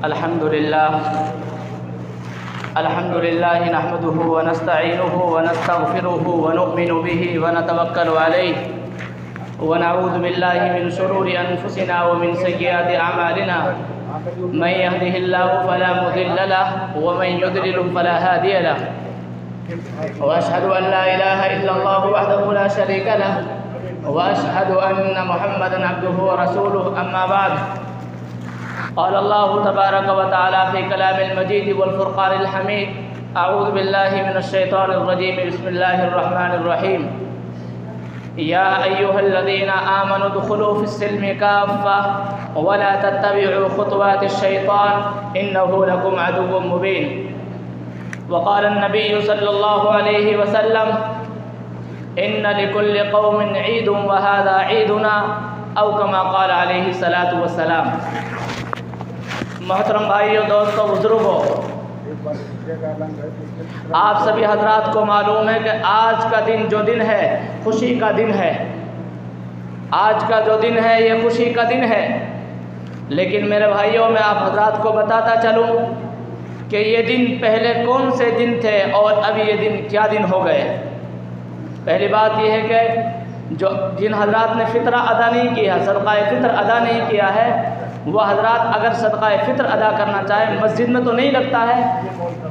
الحمد لله نحمده ونستعينه ونستغفره ونؤمن به ونتوكل عليه ونعوذ بالله من شرور أنفسنا ومن سيئات أعمالنا من يهده الله فلا مضل له ومن يضلل فلا هادي له وأشهد أن لا إله إلا الله وحده لا شريك له وأشهد أن محمدا عبده ورسوله أما بعد قال الله تبارك وتعالى في كلام المجيد والفرقان الحميد أعوذ بالله من الشيطان الرجيم بسم الله الرحمن الرحيم يا أيها الذين آمنوا ادخلوا في السلم كافة ولا تتبعوا خطوات الشيطان إنه لكم عدو مبين وقال النبي صلى الله عليه وسلم إن لكل قوم عيد وهذا عيدنا أو كما قال عليه الصلاة والسلام. محترم بھائیو، دوستو، بزرگوں، آپ سبھی حضرات کو معلوم ہے کہ آج کا دن جو دن ہے خوشی کا دن ہے. آج کا جو دن ہے یہ خوشی کا دن ہے. لیکن میرے بھائیوں، میں آپ حضرات کو بتاتا چلوں کہ یہ دن پہلے کون سے دن تھے اور اب یہ دن کیا دن ہو گئے. پہلی بات یہ ہے کہ جن حضرات نے فطرہ ادا نہیں کیا، صدقہ فطر ادا نہیں کیا ہے، وہ حضرات اگر صدقہ فطر ادا کرنا چاہیں مسجد میں تو نہیں لگتا ہے.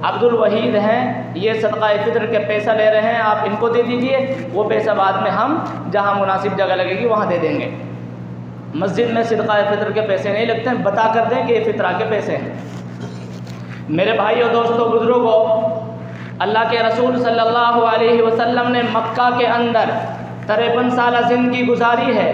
عبد الوحید ہیں، یہ صدقہ فطر کے پیسہ لے رہے ہیں، آپ ان کو دے دیجئے، وہ پیسہ بعد میں ہم جہاں مناسب جگہ لگے گی وہاں دے دیں گے. مسجد میں صدقہ فطر کے پیسے نہیں لگتے ہیں، بتا کر دیں کہ یہ فطرہ کے پیسے ہیں. میرے بھائیوں، دوستوں، بزرگوں، اللہ کے رسول صلی اللہ علیہ وسلم نے مکہ کے اندر 53 سالہ زندگی گزاری ہے.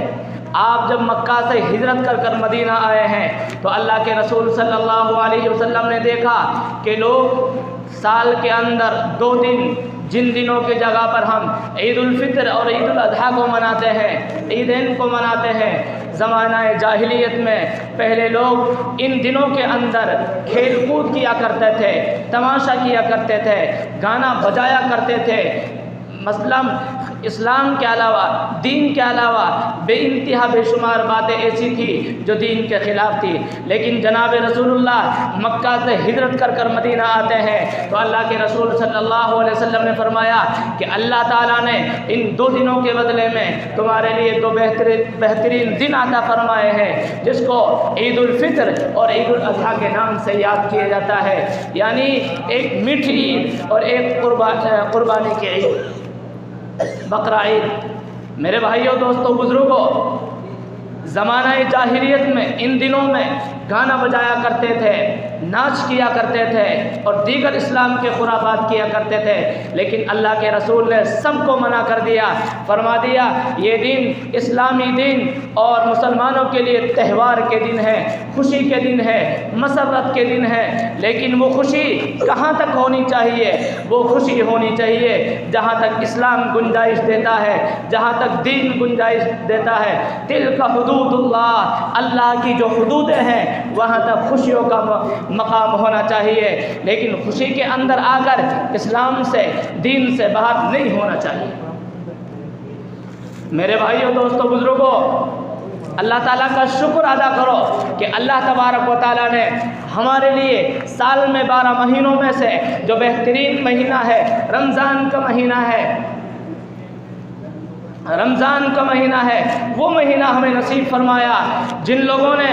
آپ جب مکہ سے ہجرت کر کر مدینہ آئے ہیں تو اللہ کے رسول صلی اللہ علیہ وسلم نے دیکھا کہ لوگ سال کے اندر 2 دن، جن دنوں کی جگہ پر ہم عید الفطر اور عید الاضحیٰ کو مناتے ہیں، عیدین کو مناتے ہیں، زمانہ جاہلیت میں پہلے لوگ ان دنوں کے اندر کھیل کود کیا کرتے تھے، تماشا کیا کرتے تھے، گانا بجایا کرتے تھے. مثلا اسلام کے علاوہ، دین کے علاوہ بے انتہا بے شمار باتیں ایسی تھی جو دین کے خلاف تھی. لیکن جناب رسول اللہ مکہ سے ہجرت کر کر مدینہ آتے ہیں تو اللہ کے رسول صلی اللہ علیہ وسلم نے فرمایا کہ اللہ تعالیٰ نے ان 2 دنوں کے بدلے میں تمہارے لیے 2 بہترین دن عطا فرمائے ہیں، جس کو عید الفطر اور عید الاضحیٰ کے نام سے یاد کیا جاتا ہے. یعنی ایک میٹھی عید اور ایک قربانی کی عید، بقرہ عید. میرے بھائیوں، دوستوں، بزرگوں، زمانہ جاہلیت میں ان دنوں میں گانا بجایا کرتے تھے، ناچ کیا کرتے تھے اور دیگر اسلام کے خرافات کیا کرتے تھے. لیکن اللہ کے رسول نے سب کو منع کر دیا، فرما دیا یہ دن اسلامی دن اور مسلمانوں کے لیے تہوار کے دن ہے، خوشی کے دن ہے، مسرت کے دن ہے. لیکن وہ خوشی کہاں تک ہونی چاہیے؟ وہ خوشی ہونی چاہیے جہاں تک اسلام گنجائش دیتا ہے، جہاں تک دین گنجائش دیتا ہے. دل کا حدود اللہ، اللہ کی جو حدودیں ہیں وہاں تک خوشیوں کا مقام ہونا چاہیے. لیکن خوشی کے اندر آ کر اسلام سے، دین سے باہر نہیں ہونا چاہیے. میرے بھائیوں، دوستوں، بزرگوں، اللہ تعالیٰ کا شکر ادا کرو کہ اللہ تبارک و تعالیٰ نے ہمارے لیے سال میں 12 مہینوں میں سے جو بہترین مہینہ ہے رمضان کا مہینہ ہے، رمضان کا مہینہ ہے، وہ مہینہ ہمیں نصیب فرمایا. جن لوگوں نے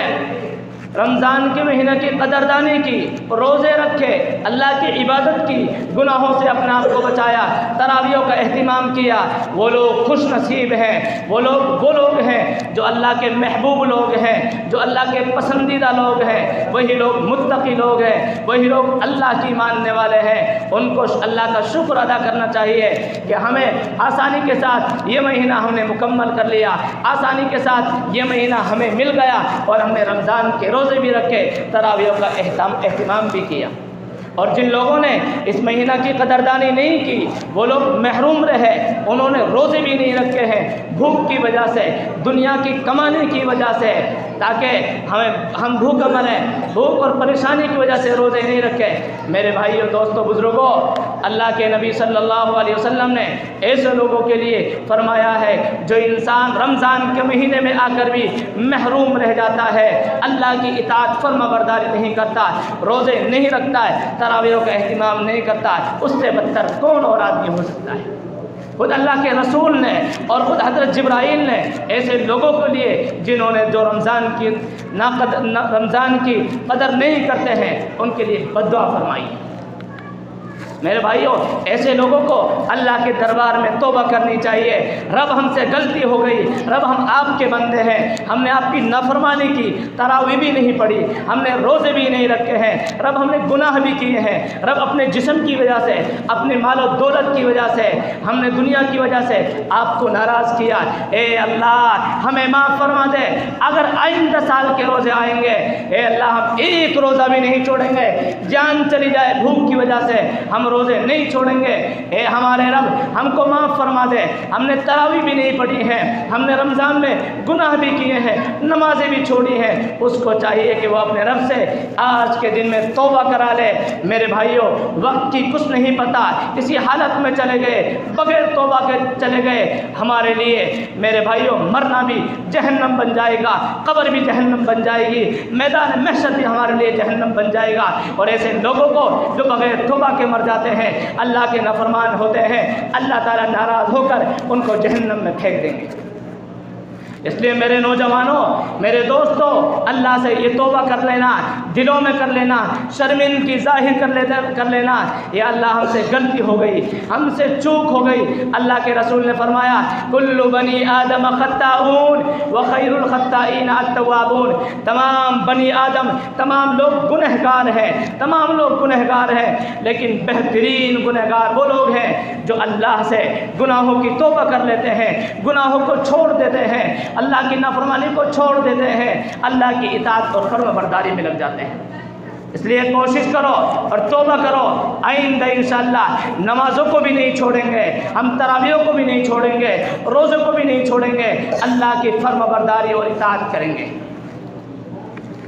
رمضان کے مہینہ کی قدردانی کی، روزے رکھے، اللہ کی عبادت کی، گناہوں سے اپنے آپ کو بچایا، تراویحوں کا اہتمام کیا، وہ لوگ خوش نصیب ہیں. وہ لوگ ہیں جو اللہ کے محبوب لوگ ہیں، جو اللہ کے پسندیدہ لوگ ہیں، وہی لوگ متقی لوگ ہیں، وہی لوگ اللہ کی ماننے والے ہیں. ان کو اللہ کا شکر ادا کرنا چاہیے کہ ہمیں آسانی کے ساتھ یہ مہینہ ہم نے مکمل کر لیا، آسانی کے ساتھ یہ مہینہ ہمیں مل گیا اور ہم نے رمضان کے روزے بھی رکھے، تراویح کا اہتمام بھی کیا. اور جن لوگوں نے اس مہینہ کی قدردانی نہیں کی وہ لوگ محروم رہے، انہوں نے روزے بھی نہیں رکھے ہیں بھوک کی وجہ سے، دنیا کی کمانے کی وجہ سے، تاکہ ہم بھوکا مریں، بھوک اور پریشانی کی وجہ سے روزے نہیں رکھے۔ میرے بھائیوں، دوستوں، بزرگوں، اللہ کے نبی صلی اللہ علیہ وسلم نے ایسے لوگوں کے لیے فرمایا ہے جو انسان رمضان کے مہینے میں آ کر بھی محروم رہ جاتا ہے، اللہ کی اطاعت فرما برداری نہیں کرتا، روزے نہیں رکھتا ہے، تراویح کا اہتمام نہیں کرتا ہے، اس سے بدتر کون اور آدمی ہو سکتا ہے؟ خود اللہ کے رسول نے اور خود حضرت جبرائیل نے ایسے لوگوں کے لیے جنہوں نے جو رمضان کی قدر نہیں کرتے ہیں ان کے لیے بد دعا فرمائی۔ میرے بھائیوں، ایسے لوگوں کو اللہ کے دربار میں توبہ کرنی چاہیے۔ رب ہم سے غلطی ہو گئی، رب ہم آپ کے بندے ہیں، ہم نے آپ کی نافرمانی کی، تراویح بھی نہیں پڑھی، ہم نے روزے بھی نہیں رکھے ہیں، رب ہم نے گناہ بھی کیے ہیں، رب اپنے جسم کی وجہ سے، اپنے مال و دولت کی وجہ سے، ہم نے دنیا کی وجہ سے آپ کو ناراض کیا، اے اللہ ہمیں معاف فرما دے۔ اگر آئندہ سال کے روزے آئیں گے، اے اللہ ہم ایک روزہ بھی نہیں چھوڑیں گے، جان چلی جائے بھوک کی وجہ سے ہم روزے نہیں چھوڑیں گے۔ اے ہمارے رب ہم کو معاف فرما دے، ہم نے تراویح بھی نہیں پڑھی ہے، ہم نے رمضان میں گناہ بھی کیے ہیں، نمازیں بھی چھوڑی ہیں، اس کو چاہیے کہ وہ اپنے رب سے آج کے دن میں توبہ کرا لے۔ میرے بھائیوں، وقت کی کچھ نہیں پتا، اسی حالت میں چلے گئے، بغیر توبہ کے چلے گئے، ہمارے لیے میرے بھائیوں مرنا بھی جہنم بن جائے گا، قبر بھی جہنم بن جائے گی، میدان محشر بھی ہمارے لیے جہنم بن جائے گا۔ اور ایسے لوگوں کو جو بغیر توبہ کے مر جاتے ہیں، اللہ کے نافرمان ہوتے ہیں، اللہ تعالیٰ ناراض ہو کر ان کو جہنم میں پھینک دیں گے۔ اس لیے میرے نوجوانوں، میرے دوستوں، اللہ سے یہ توبہ کر لینا، دلوں میں کر لینا، شرمندگی ظاہر کر لینا، یا اللہ ہم سے غلطی ہو گئی، ہم سے چوک ہو گئی۔ اللہ کے رسول نے فرمایا کل بنی آدم خطاؤون وخیر الخطائین التوابون، تمام بنی آدم، تمام لوگ گنہگار ہیں، تمام لوگ گنہگار ہیں، لیکن بہترین گنہگار وہ لوگ ہیں جو اللہ سے گناہوں کی توبہ کر لیتے ہیں، گناہوں کو چھوڑ دیتے ہیں، اللہ کی نافرمانی کو چھوڑ دیتے ہیں، اللہ کی اطاعت اور فرما برداری میں لگ جاتے ہیں۔ اس لیے کوشش کرو اور توبہ کرو، آئندہ انشاءاللہ نمازوں کو بھی نہیں چھوڑیں گے، ہم تراویحوں کو بھی نہیں چھوڑیں گے، روزوں کو بھی نہیں چھوڑیں گے، اللہ کی فرما برداری اور اطاعت کریں گے۔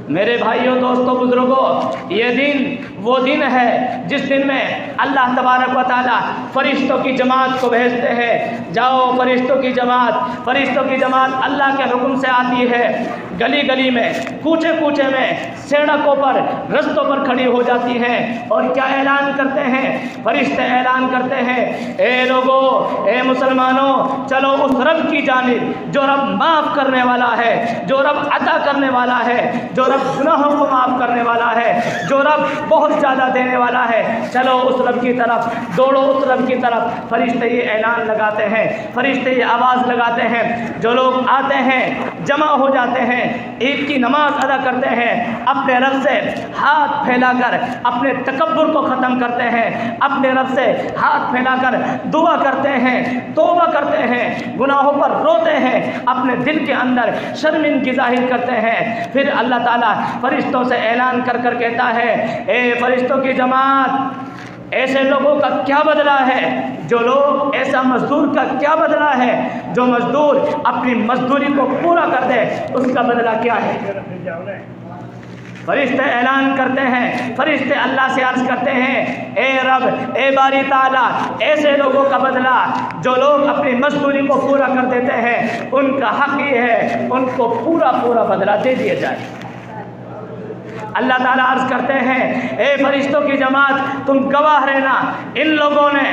میرے بھائیوں، دوستوں، بزرگوں، یہ دن وہ دن ہے جس دن میں اللہ تبارک و تعالیٰ فرشتوں کی جماعت کو بھیجتے ہیں، جاؤ فرشتوں کی جماعت اللہ کے حکم سے آتی ہے، گلی گلی میں، کوچے کوچے میں، سڑکوں پر، رستوں پر کھڑی ہو جاتی ہیں، اور کیا اعلان کرتے ہیں؟ فرشتے اعلان کرتے ہیں، اے لوگو، اے مسلمانوں، چلو اس رب کی جانب جو رب معاف کرنے والا ہے، جو رب عطا کرنے والا ہے، جو رب گناہوں کو معاف کرنے والا ہے، جو رب بہت زیادہ دینے والا ہے، چلو اس رب کی طرف، دوڑو اس رب کی طرف۔ فرشتے یہ اعلان لگاتے ہیں، فرشتے یہ آواز لگاتے ہیں، جو لوگ آتے ہیں، جمع ہو جاتے ہیں، عید کی نماز ادا کرتے ہیں، اپنے رب سے ہاتھ پھیلا کر اپنے تکبر کو ختم کرتے ہیں، اپنے رب سے ہاتھ پھیلا کر دعا کرتے ہیں، توبہ کرتے ہیں، گناہوں پر روتے ہیں، اپنے دل کے اندر شرمندگی ظاہر کرتے ہیں، پھر اللہ تعالیٰ فرشتوں سے اعلان کر کر کہتا ہے، اے فرشتوں کی جماعت، ایسے لوگوں کا کیا بدلہ ہے، جو لوگ ایسا مزدور کا کیا بدلہ ہے، جو مزدور اپنی مزدوری کو پورا کر دے، اس کا بدلہ کیا ہے؟ فرشتے اعلان کرتے ہیں، فرشتے اللہ سے عرض کرتے ہیں، اے رب، اے باری تعالیٰ، ایسے لوگوں کا بدلہ جو لوگ اپنی مزدوری کو پورا کر دیتے ہیں، ان کا حق یہ ہے ان کو پورا بدلہ دے دیا جائے۔ اللہ تعالیٰ عرض کرتے ہیں، اے فرشتوں کی جماعت، تم گواہ رہنا، ان لوگوں نے،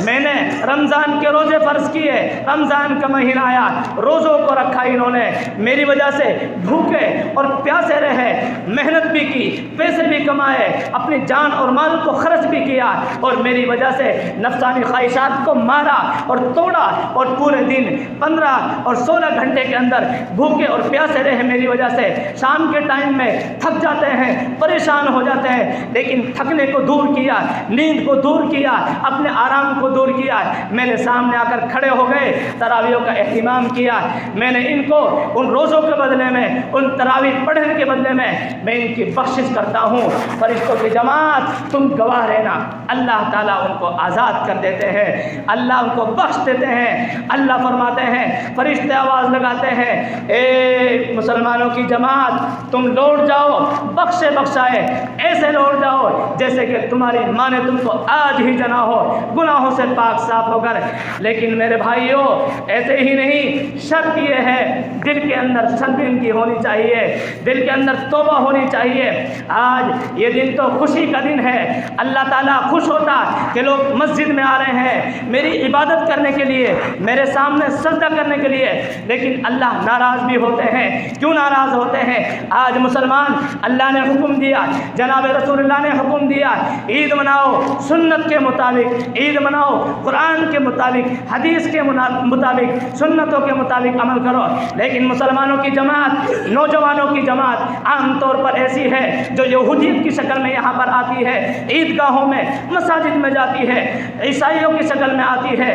میں نے رمضان کے روزے فرض کیے، رمضان کا مہینہ آیا، روزوں کو رکھا، انہوں نے میری وجہ سے بھوکے اور پیاسے رہے، محنت بھی کی، پیسے بھی کمائے، اپنی جان اور مال کو خرچ بھی کیا، اور میری وجہ سے نفسانی خواہشات کو مارا اور توڑا، اور پورے دن 15 اور 16 گھنٹے کے اندر بھوکے اور پیاسے رہے میری وجہ سے، شام کے ٹائم میں تھک جاتے ہیں، ہیں, پریشان ہو جاتے ہیں, لیکن تھکنے کو دور کیا, نیند کو دور کیا, اپنے آرام کو دور کیا, میرے سامنے آ کر کھڑے ہو گئے, تراویح کا اہتمام کیا. میں نے ان کو ان روزوں کے بدلے میں, ان تراویح پڑھنے کے بدلے میں ان کی بخشش کرتا ہوں. فرشتوں کی جماعت تم گواہ رہنا, اللہ تعالیٰ ان کو آزاد کر دیتے ہیں, اللہ ان کو بخش دیتے ہیں. اللہ فرماتے ہیں, فرشتے آواز لگاتے ہیں, اے مسلمانوں کی جماعت تم لوٹ جاؤ بخشے بخشائے, ایسے لوٹ جاؤ جیسے کہ تمہاری ماں نے تم کو آج ہی جنا ہو, گناہوں سے پاک صاف ہو کر. لیکن میرے بھائیوں ایسے ہی نہیں, شرط یہ ہے دل کے اندر شرمندگی کی ہونی چاہیے, دل کے اندر توبہ ہونی چاہیے. آج یہ دن تو خوشی کا دن ہے, اللہ تعالیٰ خوش ہوتا کہ لوگ مسجد میں آ رہے ہیں میری عبادت کرنے کے لیے, میرے سامنے سجدہ کرنے کے لیے, لیکن اللہ ناراض بھی ہوتے ہیں. کیوں ناراض ہوتے ہیں؟ آج مسلمان, اللہ نے حکم دیا, جناب رسول اللہ نے حکم دیا, عید مناؤ سنت کے مطابق, عید مناؤ قرآن کے مطابق, حدیث کے مطابق, سنتوں کے مطابق عمل کرو. لیکن مسلمانوں کی جماعت, نوجوانوں کی جماعت عام طور پر ایسی ہے جو یہودیت کی شکل میں یہاں پر آتی ہے, عیدگاہوں میں مساجد میں جاتی ہے, عیسائیوں کی شکل میں آتی ہے,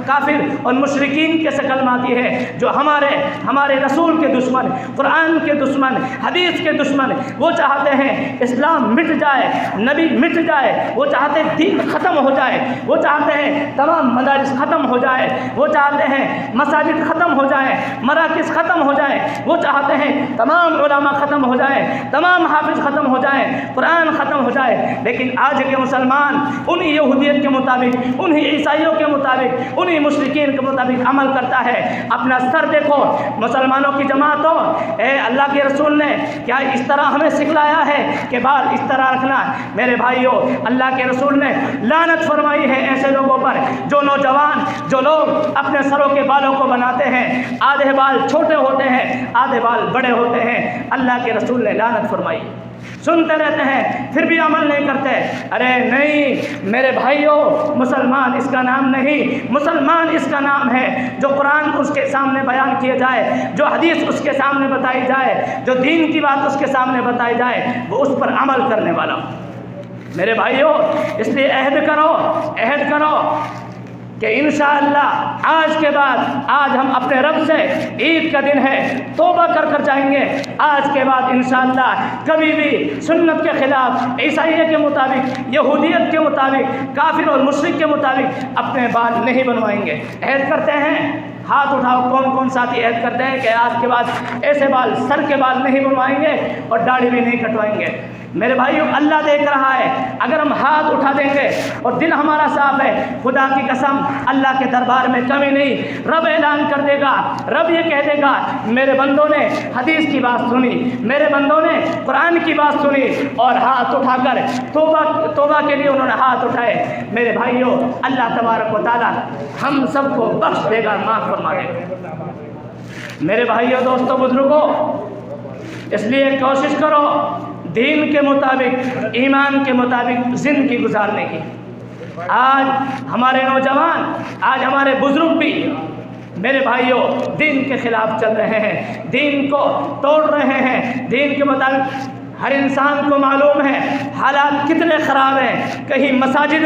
کافر اور مشرکین کے شکل میں آتی ہے, جو ہمارے رسول کے دشمن, قرآن کے دشمن, حدیث کے دشمن. وہ چاہتے ہیں اسلام مٹ جائے, نبی مٹ جائے, وہ چاہتے ہیں دین ختم ہو جائے, وہ چاہتے ہیں تمام مدارس ختم ہو جائے, وہ چاہتے ہیں مساجد ختم ہو جائے, مراکز ختم ہو جائے, وہ چاہتے ہیں تمام علماء ختم ہو جائے, تمام حافظ ختم ہو جائے, قرآن ختم ہو جائے. لیکن آج کے مسلمان انہی یہودیت کے مطابق, انہی عیسائیوں کے مطابق, انہی مشرکین کے مطابق عمل کرتا ہے. اپنا سر دیکھو مسلمانوں کی جماعتوں, اے اللہ کے رسول نے کیا اس طرح ہمیں سکھلایا ہے کہ بال اس طرح رکھنا؟ میرے بھائیوں, اللہ کے رسول نے لعنت فرمائی ہے ایسے لوگوں پر جو نوجوان, جو لوگ اپنے سروں کے بالوں کو بناتے ہیں, آدھے بال چھوٹے ہوتے ہیں, آدھے بال بڑے ہوتے ہیں. اللہ کے رسول نے لعنت فرمائی. سنتے رہتے ہیں پھر بھی عمل نہیں کرتے. ارے نہیں میرے بھائیوں, مسلمان اس کا نام نہیں, مسلمان اس کا نام ہے جو قرآن اس کے سامنے بیان کیے جائے, جو حدیث اس کے سامنے بتائی جائے, جو دین کی بات اس کے سامنے بتائی جائے, وہ اس پر عمل کرنے والا. میرے بھائیوں اس لیے عہد کرو کہ انشاءاللہ آج کے بعد, آج ہم اپنے رب سے, عید کا دن ہے, توبہ کر جائیں گے. آج کے بعد انشاءاللہ کبھی بھی سنت کے خلاف, عیسائیت کے مطابق, یہودیت کے مطابق, کافر اور مشرک کے مطابق اپنے بال نہیں بنوائیں گے. عہد کرتے ہیں, ہاتھ اٹھاؤ کون کون ساتھی عہد کرتے ہیں کہ آج کے بعد ایسے بال, سر کے بال نہیں بنوائیں گے اور داڑھی بھی نہیں کٹوائیں گے. میرے بھائیوں اللہ دیکھ رہا ہے, اگر ہم ہاتھ اٹھا دیں گے اور دل ہمارا صاف ہے, خدا کی قسم اللہ کے دربار میں کمی نہیں. رب اعلان کر دے گا, رب یہ کہہ دے گا میرے بندوں نے حدیث کی بات سنی, میرے بندوں نے قرآن کی بات سنی اور ہاتھ اٹھا کر توبہ کے لیے انہوں نے ہاتھ اٹھائے. میرے بھائیوں اللہ تبارک و تعالیٰ ہم سب کو بخش دے گا, معاف فرما دے گا. میرے بھائیوں, دوستوں, بزرگوں, اس لیے کوشش کرو دین کے مطابق, ایمان کے مطابق زندگی گزارنے کی. آج ہمارے نوجوان, آج ہمارے بزرگ بھی میرے بھائیوں دین کے خلاف چل رہے ہیں, دین کو توڑ رہے ہیں. دین کے مطابق ہر انسان کو معلوم ہے حالات کتنے خراب ہیں. کہیں مساجد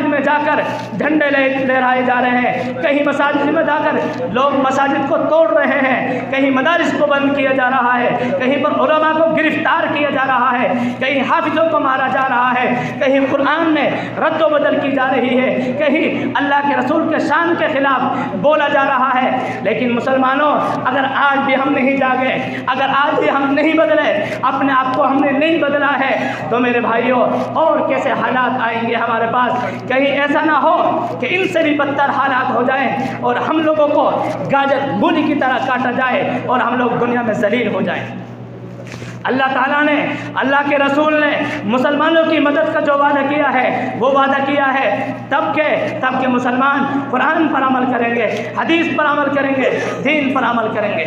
میں جا کر جھنڈے لہرائے جا رہے ہیں, کہیں مساجد میں جا کر لوگ مساجد کو توڑ رہے ہیں, کہیں مدارس کو بند کیا جا رہا ہے, کہیں پر علماء کو گرفتار کیا جا رہا ہے, کہیں حافظوں کو مارا جا رہا ہے, کہیں قرآن میں رد و بدل کی جا رہی ہے, کہیں اللہ کے رسول کے شان کے خلاف بولا جا رہا ہے. لیکن مسلمانوں اگر آج بھی ہم نہیں جاگے, اگر آج بھی ہم نہیں بدلے, اپنے آپ کو ہم نے نہیں بدلا ہے, تو میرے بھائیوں اور کیسے حالات آئیں گے ہمارے پاس. کہیں ایسا نہ ہو کہ ان سے بھی بدتر حالات ہو جائیں اور ہم لوگوں کو گاجر مولی کی طرح کاٹا جائے اور ہم لوگ دنیا میں ذلیل ہو جائیں. اللہ تعالیٰ نے, اللہ کے رسول نے مسلمانوں کی مدد کا جو وعدہ کیا ہے وہ وعدہ کیا ہے تب کہ مسلمان قرآن پر عمل کریں گے, حدیث پر عمل کریں گے, دین پر عمل کریں گے.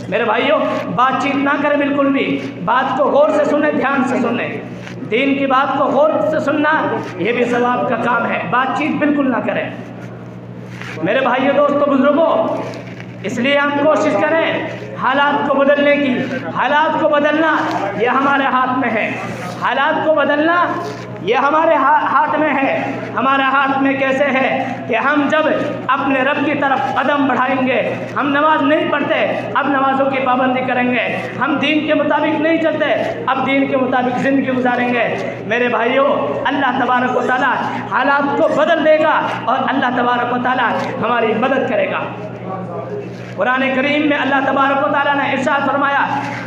میرے بھائیوں بات چیت نہ کریں, بالکل بھی بات کو غور سے سنیں, دھیان سے سنیں. دین کی بات کو غور سے سننا یہ بھی ثواب کا کام ہے, بات چیت بالکل نہ کریں. میرے بھائیوں, دوستوں, بزرگوں, اس لیے ہم کوشش کریں حالات کو بدلنے کی، حالات کو بدلنا یہ ہمارے ہاتھ میں ہے، حالات کو بدلنا یہ ہمارے ہاتھ میں ہے۔ ہمارے ہاتھ میں کیسے ہے کہ ہم جب اپنے رب کی طرف قدم بڑھائیں گے، ہم نماز نہیں پڑھتے اب نمازوں کی پابندی کریں گے، ہم دین کے مطابق نہیں چلتے اب دین کے مطابق زندگی گزاریں گے۔ میرے بھائیوں، اللہ تبارک و تعالیٰ حالات کو بدل دے گا اور اللہ تبارک و تعالیٰ ہماری مدد کرے گا۔ قرآن کریم میں اللہ تبارک و تعالیٰ نے ارشاد فرمایا،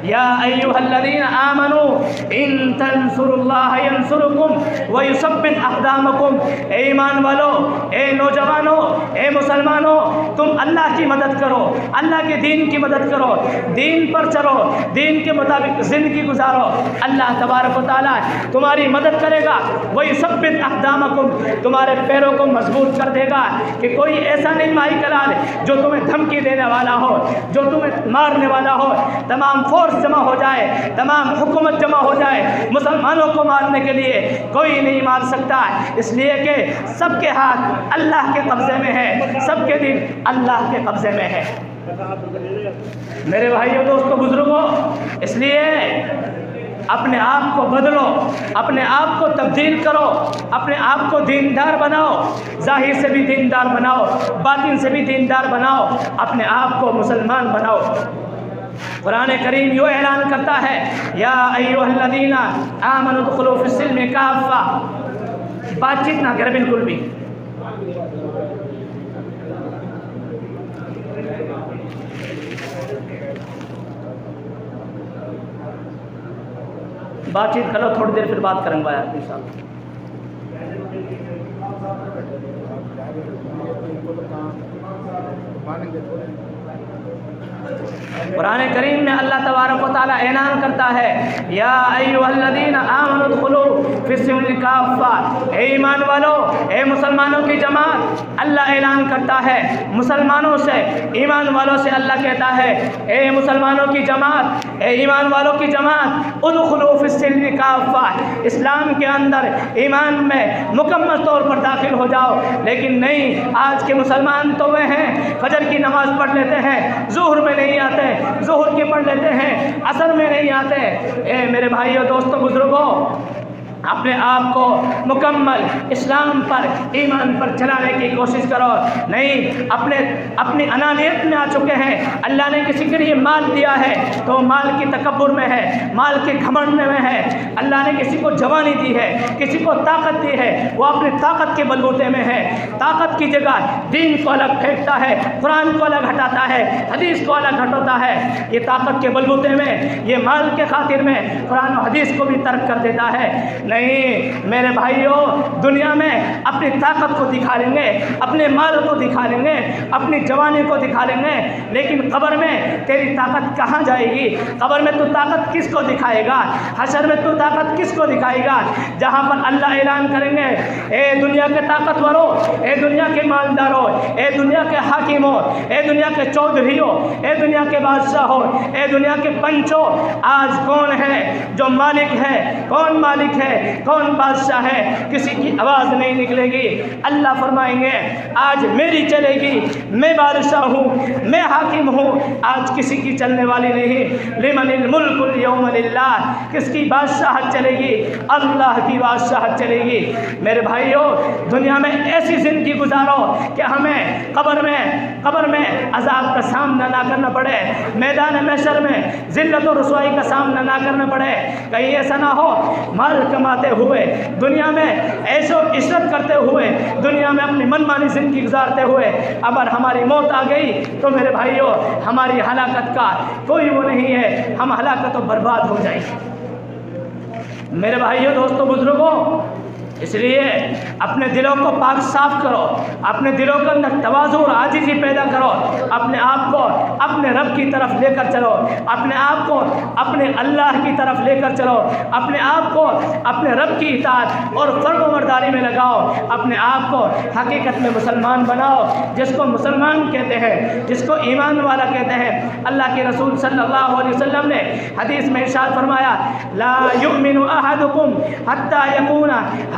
یا ایھا الذین آمنوا ان تنصروا اللہ ینصرکم ویثبت اقدامکم۔ اے ایمان والو، اے نوجوانوں، اے مسلمانوں، تم اللہ کی مدد کرو، اللہ کے دین کی مدد کرو، دین پر چلو، دین کے مطابق زندگی گزارو، اللہ تبارک و تعالیٰ تمہاری مدد کرے گا۔ ویثبت اقدامکم، تمہارے پیروں کو مضبوط کر دے گا کہ کوئی ایسا نہیں مائی کلال جو تمہیں دھمکی دینے والا ہو، جو تمہیں مارنے والا ہو۔ تمام فورس جمع ہو جائے، تمام حکومت جمع ہو جائے، مسلمانوں کو مارنے کے لیے کوئی نہیں مار سکتا، اس لیے کہ سب کے ہاتھ اللہ کے قبضے میں ہے، سب کے دل اللہ کے قبضے میں ہے۔ میرے بھائیوں، دوستوں، بزرگوں، اس لیے اپنے آپ کو بدلو، اپنے آپ کو تبدیل کرو، اپنے آپ کو دیندار بناؤ، ظاہر سے بھی دیندار بناؤ، باطن سے بھی دیندار بناؤ، اپنے آپ کو مسلمان بناؤ۔ قرآن کریم یوں اعلان کرتا ہے، یا ایھا الذین آمنوا ادخلوا فی السلم کافہ۔ بات چیت نہ کرے بالکل بھی، بات چیت کرو، تھوڑی دیر پھر بات کریں گے انشاءاللہ۔ قرآن کریم میں اللہ تبارک و تعالیٰ اعلان کرتا ہے، یا ایھا الذین آمنوا ادخلوا فی السلم کافہ۔ اے ایمان والو، اے مسلمانوں کی جماعت، اللہ اعلان کرتا ہے مسلمانوں سے، ایمان والوں سے اللہ کہتا ہے، اے مسلمانوں کی جماعت، اے ایمان والوں کی جماعت، ادخلوا فی السلم کافہ، اسلام کے اندر، ایمان میں مکمل طور پر داخل ہو جاؤ۔ لیکن نہیں، آج کے مسلمان تو وہ ہیں فجر کی نماز پڑھ لیتے ہیں، ظہر میں نہیں آتے، ظہر کے پڑھ لیتے ہیں، عصر میں نہیں آتے۔ اے میرے بھائیوں، دوستوں، بزرگوں، اپنے آپ کو مکمل اسلام پر، ایمان پر چلانے کی کوشش کرو۔ نہیں، اپنی انانیت میں آ چکے ہیں۔ اللہ نے کسی کے لیے مال دیا ہے تو مال کی تکبر میں ہے، مال کے گھمنڈ میں ہے۔ اللہ نے کسی کو جوانی دی ہے، کسی کو طاقت دی ہے، وہ اپنی طاقت کے بلبوتے میں ہے۔ طاقت کی جگہ دین کو الگ پھینکتا ہے، قرآن کو الگ ہٹاتا ہے، حدیث کو الگ ہٹاتا ہے۔ یہ طاقت کے بلبوتے میں، یہ مال کے خاطر میں قرآن و حدیث کو بھی ترک کر دیتا ہے۔ نہیں میرے بھائیوں، دنیا میں اپنی طاقت کو دکھا لیں گے، اپنے مال کو دکھا لیں گے، اپنی جوانی کو دکھا لیں گے، لیکن قبر میں تیری طاقت کہاں جائے گی؟ قبر میں تو طاقت کس کو دکھائے گا؟ حشر میں تو طاقت کس کو دکھائے گا؟ جہاں پر اللہ اعلان کریں گے، اے دنیا کے طاقتوروں، اے دنیا کے مالداروں، اے دنیا کے حاکموں، اے دنیا کے چودھریوں، اے دنیا کے بادشاہوں، اے دنیا کے پنچوں، آج کون ہے جو مالک ہے؟ کون مالک ہے؟ کون بادشاہ ہے؟ کسی کی آواز نہیں نکلے گی۔ اللہ فرمائیں گے، آج میری چلے گی، میں بادشاہ ہوں، میں حاکم ہوں، آج کسی کی چلنے والی نہیں۔ لمن الملک اليوم للہ، کس کی بادشاہت چلے گی؟ اللہ کی بادشاہت چلے گی۔ میرے بھائیوں، دنیا میں ایسی زندگی گزارو کہ ہمیں قبر میں عذاب کا سامنا نہ کرنا پڑے، میدان محشر میں ذلت و رسوائی کا سامنا نہ کرنا پڑے۔ کہیں ایسا نہ ہو مال کماتے ہوئے، دنیا میں عیش و عشرت کرتے ہوئے، دنیا میں اپنی من مانی زندگی گزارتے ہوئے اگر ہماری موت آ گئی تو میرے بھائیوں، ہماری ہلاکت کا کوئی وہ نہیں ہے، ہم ہلاکت و برباد ہو جائیں گے۔ میرے بھائیوں، دوستوں، بزرگوں، اس لیے اپنے دلوں کو پاک صاف کرو، اپنے دلوں کے اندر تواضع اور عاجزی پیدا کرو، اپنے آپ کو اپنے رب کی طرف لے کر چلو، اپنے آپ کو اپنے اللہ کی طرف لے کر چلو، اپنے آپ کو اپنے رب کی اطاعت اور فرمانبرداری میں لگاؤ، اپنے آپ کو حقیقت میں مسلمان بناؤ، جس کو مسلمان کہتے ہیں، جس کو ایمان والا کہتے ہیں۔ اللہ کے رسول صلی اللہ علیہ وسلم نے حدیث میں ارشاد فرمایا، لا یؤمن احدکم حتی یکون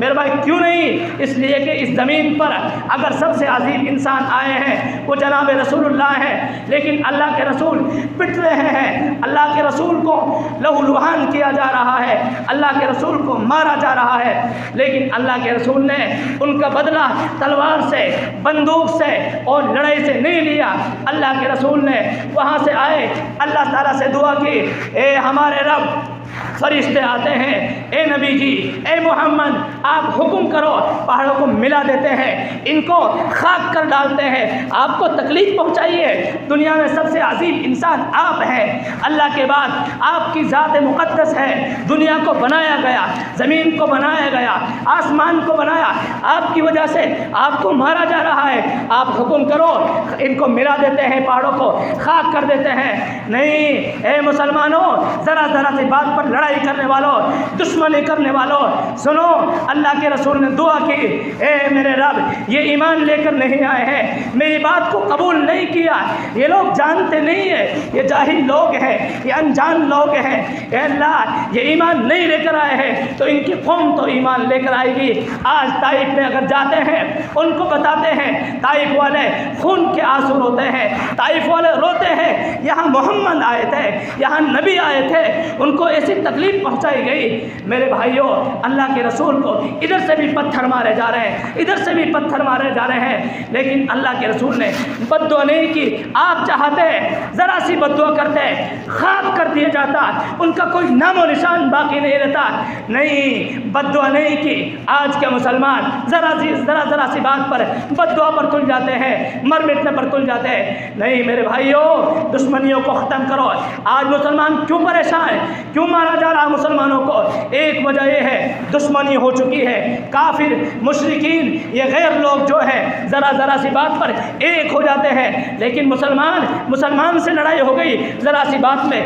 میرے بھائی کیوں نہیں؟ اس لیے کہ اس زمین پر اگر سب سے عظیم انسان آئے ہیں وہ جناب رسول اللہ ہیں، لیکن اللہ کے رسول پٹ رہے ہیں، اللہ کے رسول کو لہو لہان کیا جا رہا ہے، اللہ کے رسول کو مارا جا رہا ہے، لیکن اللہ کے رسول نے ان کا بدلہ تلوار سے، بندوق سے اور لڑائی سے نہیں لیا۔ اللہ کے رسول نے وہاں سے آئے، اللہ تعالیٰ سے دعا کی، اے ہمارے رب، فرشتے آتے ہیں، اے نبی جی، اے محمد آپ حکم کرو، پہاڑوں کو ملا دیتے ہیں، ان کو خاک کر ڈالتے ہیں، آپ کو تکلیف پہنچائیے، دنیا میں سب سے عظیم انسان آپ ہیں، اللہ کے بعد آپ کی ذات مقدس ہے، دنیا کو بنایا گیا، زمین کو بنایا گیا، آسمان کو بنایا، آپ کی وجہ سے آپ کو مارا جا رہا ہے، آپ حکم کرو، ان کو ملا دیتے ہیں، پہاڑوں کو خاک کر دیتے ہیں۔ نہیں، اے مسلمانوں، ذرا ذرا سی بات پر لڑائی کرنے والوں، دشمنی کرنے والوں، سنو، اللہ کے رسول نے دعا کی، اے میرے رب، یہ ایمان لے کر نہیں آئے ہیں، میری بات کو قبول نہیں کیا، یہ لوگ جانتے نہیں ہیں، یہ جاہل لوگ ہیں، یہ انجان لوگ ہیں، اے اللہ یہ ایمان نہیں لے کر آئے ہیں تو ان کی قوم تو ایمان لے کر آئے گی۔ آج طائف میں اگر جاتے ہیں، ان کو بتاتے ہیں، طائف والے خون کے آنسو روتے ہیں، طائف والے روتے ہیں، یہاں محمد آئے تھے، یہاں نبی آئے تھے، ان کو ایسی تکلیف پہنچائی گئی۔ میرے بھائیوں، اللہ کے رسول کو ادھر سے بھی پتھر مارے جا رہے ہیں، ادھر سے بھی پتھر مارے جا رہے ہیں، لیکن اللہ کے رسول نے بد دعا نہیں کی۔ آپ چاہتے ذرا سی بد دعا کرتے خاک کر دیا جاتا، ان کا کوئی نام و نشان باقی نہیں رہتا۔ نہیں، بد دعا نہیں کی۔ آج کے مسلمان ذرا سی بات پر بد دعا پر تل جاتے ہیں، مر مٹنے پر تل جاتے ہیں۔ نہیں میرے بھائیوں، دشمنیوں کو ختم کرو۔ آج مسلمان کیوں پریشان ہے، کیوں مارا جا رہا مسلمانوں کو؟ ایک وجہ یہ ہے، دشمنی ہو چکی ہے، کافر، مشرکین، یہ غیر لوگ جو ہے ذرا سی بات پر ایک ہو جاتے ہیں، لیکن مسلمان سے لڑائی ہو گئی، ذرا سی بات میں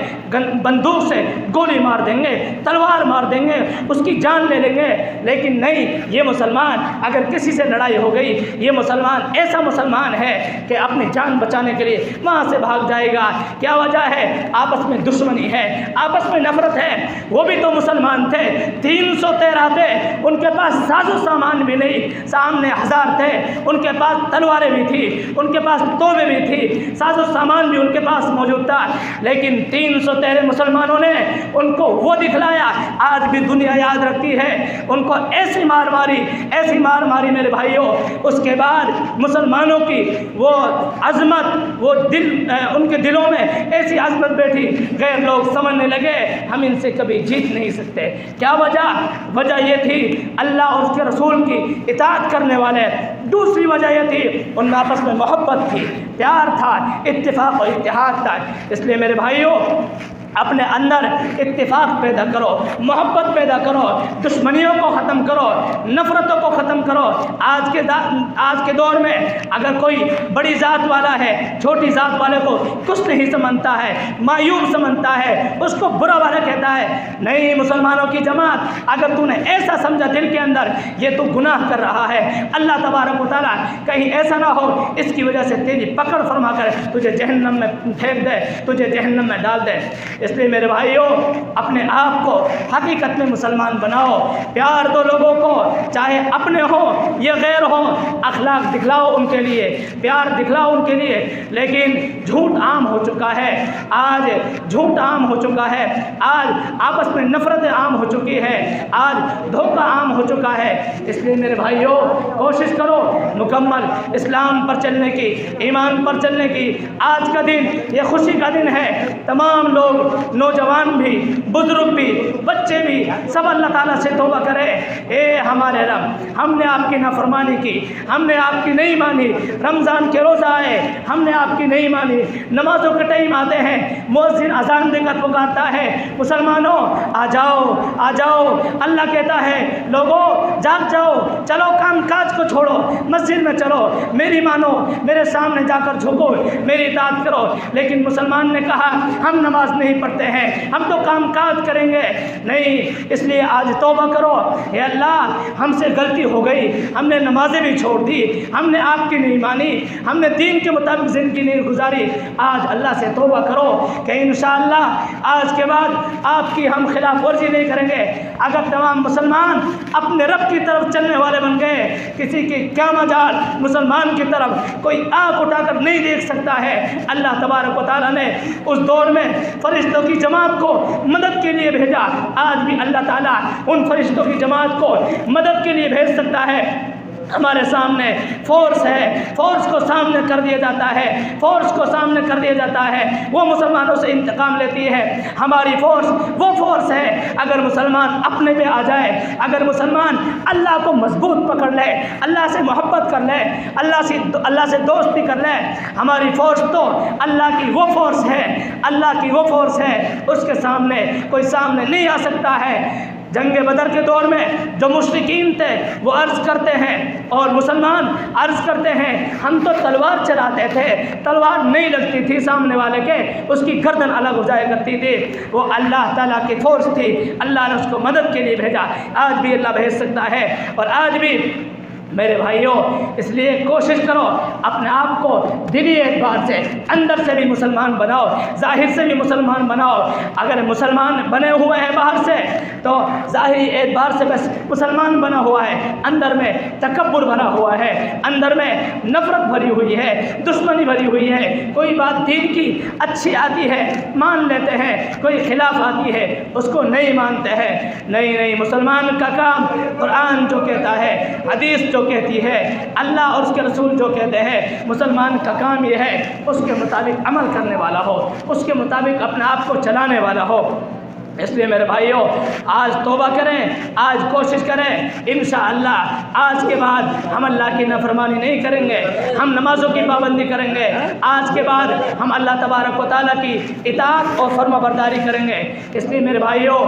بندوق سے گولی مار دیں گے، تلوار مار دیں گے، اس کی جان لے لیں گے۔ لیکن نہیں، یہ مسلمان اگر کسی سے لڑائی ہو گئی، یہ مسلمان ایسا مسلمان ہے کہ اپنی جان بچانے کے لیے وہاں سے بھاگ جائے گا۔ کیا وجہ ہے؟ آپس میں دشمنی ہے، آپس میں نفرت ہے۔ وہ بھی تو مسلمان تھے، 313 تھے، ان کے پاس ساز و سامان بھی نہیں، سامنے 1000 تھے، ان کے پاس تلواریں بھی تھی، ان کے پاس توپیں بھی تھی، ساز و سامان بھی ان کے پاس موجود تھا، لیکن 313 مسلمانوں نے ان کو وہ دکھلایا۔ آج بھی دنیا یاد رکھتی ہے، ان کو ایسی مار ماری میرے بھائیوں۔ اس کے بعد مسلمانوں کی وہ عظمت، وہ دل، ان کے دلوں میں ایسی عظمت بیٹھی، غیر لوگ سمجھنے لگے ہم ان سے کبھی جیت نہیں سکتے۔ کیا وجہ یہ تھی، اللہ اور اس کے رسول کی اطاعت کرنے والے۔ دوسری وجہ یہ تھی، ان میں آپس میں محبت تھی، پیار تھا، اتفاق و اتحاد تھا۔ اس لیے میرے بھائیوں، اپنے اندر اتفاق پیدا کرو، محبت پیدا کرو، دشمنیوں کو ختم کرو، نفرتوں کو ختم کرو۔ آج کے دور میں اگر کوئی بڑی ذات والا ہے، چھوٹی ذات والے کو کچھ نہیں سمجھتا ہے، مایوب سمجھتا ہے، اس کو برا والا کہتا ہے۔ نہیں، مسلمانوں کی جماعت، اگر تو نے ایسا سمجھا دل کے اندر یہ تو گناہ کر رہا ہے، اللہ تبارک و تعالیٰ کہیں ایسا نہ ہو اس کی وجہ سے تیری پکڑ فرما کر تجھے جہنم میں پھینک دے، تجھے جہنم میں ڈال دے۔ اس لیے میرے بھائیوں، اپنے آپ کو حقیقت میں مسلمان بناؤ، پیار دو لوگوں کو، چاہے اپنے ہوں یا غیر ہوں، اخلاق دکھلاؤ ان کے لیے، پیار دکھلاؤ ان کے لیے۔ لیکن جھوٹ عام ہو چکا ہے، آج جھوٹ عام ہو چکا ہے، آج آپس میں نفرت عام ہو چکی ہے، آج دھوکہ عام ہو چکا ہے۔ اس لیے میرے بھائیوں، کوشش کرو مکمل اسلام پر چلنے کی، ایمان پر چلنے کی۔ آج کا دن یہ خوشی کا دن ہے، تمام لوگ، نوجوان بھی، بزرگ بھی، بچے بھی، سب اللہ تعالیٰ سے توبہ کرے، اے ہمارے رب، ہم نے آپ کی نافرمانی کی، ہم نے آپ کی نہیں مانی، رمضان کے روزہ آئے ہم نے آپ کی نہیں مانی، نمازوں کے ٹائم آتے ہیں، مؤذن اذان دے کر پکارتا ہے، مسلمانوں آ جاؤ اللہ کہتا ہے لوگوں جاگ جاؤ، چلو کام کاج کو چھوڑو، مسجد مسجد میں چلو، میری مانو، میرے سامنے جا کر جھکو، میری اطاعت کرو۔ لیکن مسلمان نے کہا ہم نماز نہیں پڑھتے ہیں، ہم تو کام کاج کریں گے نہیں۔ اس لیے آج توبہ کرو، اے اللہ ہم سے غلطی ہو گئی، ہم نے نمازیں بھی چھوڑ دی، ہم نے آپ کی نہیں مانی، ہم نے دین کے مطابق زندگی نہیں گزاری۔ آج اللہ سے توبہ کرو کہ انشاءاللہ آج کے بعد آپ کی ہم خلاف ورزی نہیں کریں گے۔ اگر تمام مسلمان اپنے رب کی طرف چلنے والے بن گئے، کسی کی کیا مجال مسلمان کی طرف کوئی آنکھ اٹھا کر نہیں دیکھ سکتا ہے۔ اللہ تبارک و تعالیٰ نے اس دور میں فرشتوں کی جماعت کو مدد کے لیے بھیجا، آج بھی اللہ تعالیٰ ان فرشتوں کی جماعت کو مدد کے لیے بھیج سکتا ہے۔ ہمارے سامنے فورس ہے، فورس کو سامنے کر دیا جاتا ہے، فورس کو سامنے کر دیا جاتا ہے، وہ مسلمانوں سے انتقام لیتی ہے۔ ہماری فورس وہ فورس ہے، اگر مسلمان اپنے پہ آ جائے، اگر مسلمان اللہ کو مضبوط پکڑ لے، اللہ سے محبت کر لے، اللہ سے دوستی کر لے، ہماری فورس تو اللہ کی وہ فورس ہے، اللہ کی وہ فورس ہے، اس کے سامنے کوئی سامنے نہیں آ سکتا ہے۔ جنگ بدر کے دور میں جو مشرکین تھے وہ عرض کرتے ہیں اور مسلمان عرض کرتے ہیں ہم تو تلوار چلاتے تھے، تلوار نہیں لگتی تھی سامنے والے کے، اس کی گردن الگ ہو جایا کرتی تھی۔ وہ اللہ تعالیٰ کی فورس تھی، اللہ نے اس کو مدد کے لیے بھیجا، آج بھی اللہ بھیج سکتا ہے۔ اور آج بھی میرے بھائیوں اس لیے کوشش کرو اپنے آپ کو دلی اعتبار سے اندر سے بھی مسلمان بناؤ، ظاہر سے بھی مسلمان بناؤ۔ اگر مسلمان بنے ہوئے ہیں باہر سے تو ظاہری اعتبار سے بس مسلمان بنا ہوا ہے، اندر میں تکبر بھرا ہوا ہے، اندر میں نفرت بھری ہوئی ہے، دشمنی بھری ہوئی ہے۔ کوئی بات دین کی اچھی آتی ہے مان لیتے ہیں، کوئی خلاف آتی ہے اس کو نہیں مانتے ہیں۔ نہیں، مسلمان کا کام قرآن جو کہتا ہے، حدیث جو کہتی ہے، اللہ اور اس کے رسول جو کہتے ہیں، مسلمان کا کام یہ ہے اس کے مطابق عمل کرنے والا ہو، اس کے مطابق اپنے آپ کو چلانے والا ہو۔ اس لیے میرے بھائیوں آج توبہ کریں، آج کوشش کریں، انشاءاللہ آج کے بعد ہم اللہ کی نافرمانی نہیں کریں گے، ہم نمازوں کی پابندی کریں گے، آج کے بعد ہم اللہ تبارک و تعالیٰ کی اطاعت اور فرما برداری کریں گے۔ اس لیے میرے بھائیوں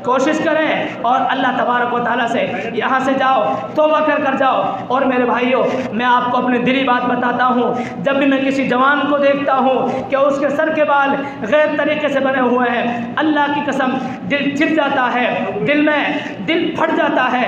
کوشش کریں اور اللہ تبارک و تعالیٰ سے یہاں سے جاؤ، توبہ کر جاؤ۔ اور میرے بھائیوں میں آپ کو اپنی دلی بات بتاتا ہوں، جب بھی میں کسی جوان کو دیکھتا ہوں کہ اس کے سر کے بال غیر طریقے سے بنے ہوئے ہیں، اللہ کی قسم دل چر جاتا ہے، دل پھٹ جاتا ہے،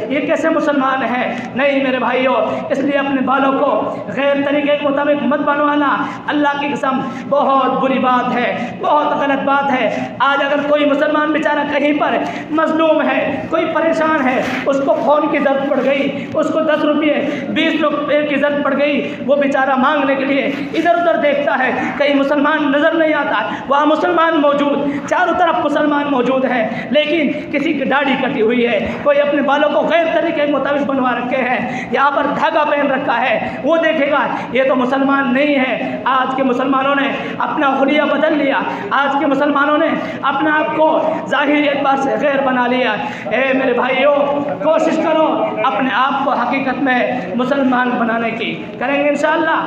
یہ کیسے مسلمان ہے؟ نہیں میرے بھائیوں، اس لیے اپنے بالوں کو غیر طریقے کے مطابق مت بنوانا، اللہ کی قسم بہت بری بات ہے، بہت غلط بات ہے۔ آج اگر کوئی مسلمان بیچارہ کہیں پر مظلوم ہے، کوئی پریشان ہے، اس کو فون کی ضرورت پڑ گئی، اس کو 10 روپئے 20 روپئے کی ضرورت پڑ گئی، وہ بیچارہ مانگنے کے لیے ادھر ادھر دیکھتا ہے، کہیں مسلمان نظر نہیں آتا، وہاں مسلمان موجود، چاروں طرف مسلمان موجود ہیں، لیکن کسی کی داڑھی کٹی ہوئی ہے، کوئی اپنے بالوں کو غیر طریقے کے مطابق بنوا رکھے ہیں، یہاں پر دھاگا پہن رکھا ہے، وہ دیکھے گا یہ تو مسلمان نہیں ہے۔ آج کے مسلمانوں نے اپنا حلیہ بدل لیا، آج کے مسلمانوں نے اپنے آپ کو ظاہری اعتبار سے غیر بنا لیا۔ اے میرے بھائیوں کوشش کرو اپنے آپ کو حقیقت میں مسلمان بنانے کی، کریں گے انشاءاللہ۔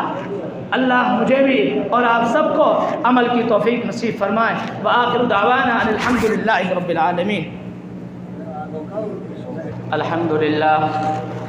اللہ مجھے بھی اور آپ سب کو عمل کی توفیق نصیب فرمائے۔ وآخر دعوانا ان الحمدللہ رب العالمین۔ الحمدللہ